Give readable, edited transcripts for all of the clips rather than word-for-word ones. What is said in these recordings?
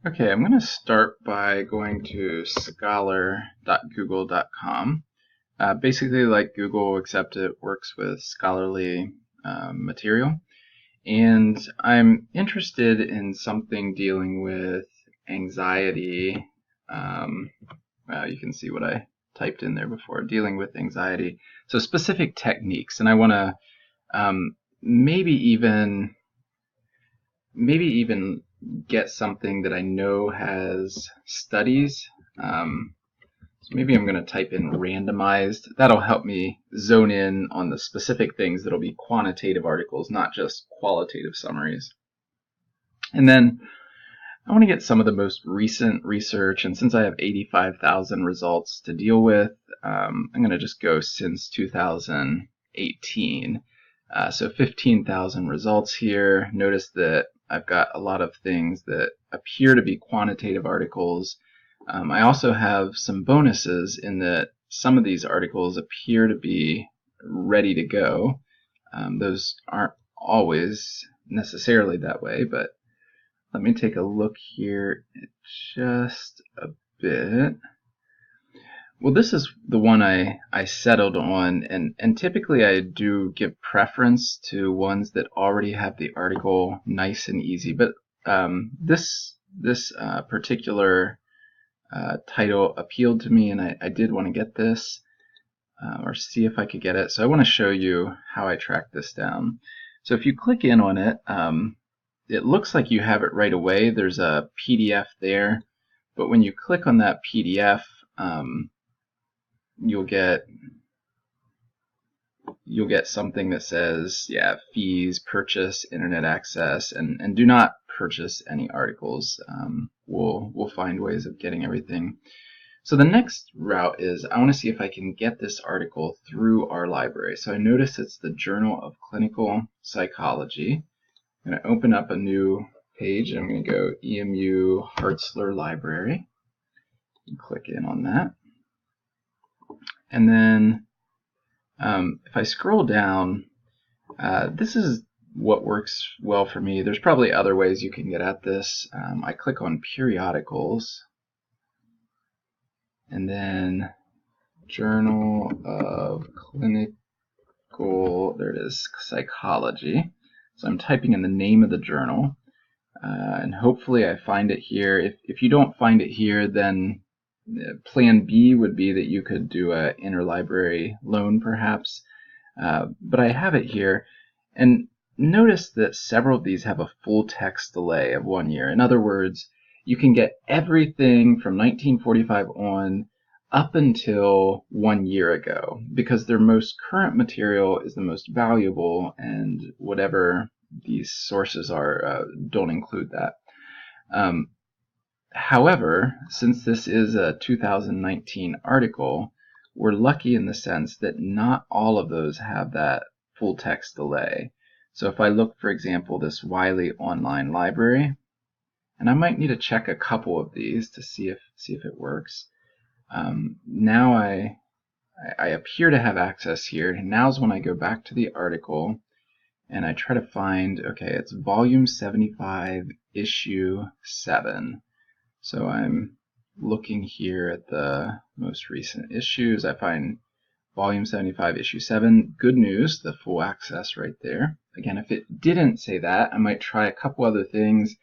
Okay, I'm going to start by going to scholar.google.com. Basically like Google, except it works with scholarly material. And I'm interested in something dealing with anxiety. Um, you can see what I typed in there before, dealing with anxiety. So specific techniques, and I want to um, maybe even maybe even get something that I know has studies. So maybe I'm going to type in randomized. That'll help me zone in on the specific things that'll be quantitative articles, not just qualitative summaries. And then I want to get some of the most recent research, and since I have 85,000 results to deal with, I'm going to just go since 2018. So 15,000 results here. Notice that I've got a lot of things that appear to be quantitative articles. I also have some bonuses in that some of these articles appear to be ready to go. Those aren't always necessarily that way, but let me take a look here just a bit. Well, this is the one I settled on, and typically I do give preference to ones that already have the article nice and easy. But this particular title appealed to me, and I did want to get this or see if I could get it. So I want to show you how I track this down. So if you click in on it, it looks like you have it right away. There's a PDF there, but when you click on that PDF, you'll get something that says, yeah, fees, purchase internet access, and do not purchase any articles. We'll find ways of getting everything. So the next route is I want to see if I can get this article through our library. So I notice it's the Journal of Clinical Psychology. I'm going to open up a new page. I'm going to go EMU Hartzler Library and click in on that. And then if I scroll down, this is what works well for me. There's probably other ways you can get at this. I click on periodicals and then Journal of Clinical, there it is, Psychology. So I'm typing in the name of the journal. And hopefully I find it here. If you don't find it here, then plan B would be that you could do an interlibrary loan perhaps. But I have it here. And notice that several of these have a full text delay of 1 year. In other words, you can get everything from 1945 on up until 1 year ago because their most current material is the most valuable, and whatever these sources are don't include that. However, since this is a 2019 article, we're lucky in the sense that not all of those have that full text delay. So if I look, for example, this Wiley Online Library, and I might need to check a couple of these to see if it works. Now I appear to have access here, and now's when I go back to the article and I try to find, okay, it's volume 75, issue 7. So I'm looking here at the most recent issues. I find volume 75, issue 7. Good news, the full access right there. Again, if it didn't say that, I might try a couple other things.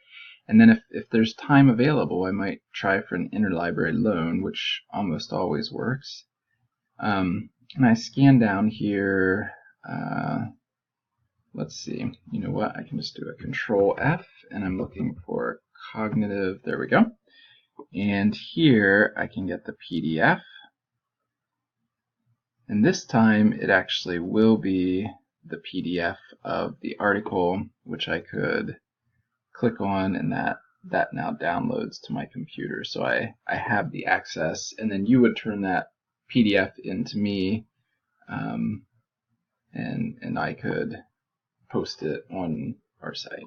And then if there's time available, I might try for an interlibrary loan, which almost always works. And I scan down here. Let's see. You know what? I can just do a Control F, and I'm looking for cognitive. There we go. And here I can get the PDF. And this time it actually will be the PDF of the article, which I could click on, and that now downloads to my computer. So I have the access, and then you would turn that PDF into me, and I could post it on our site.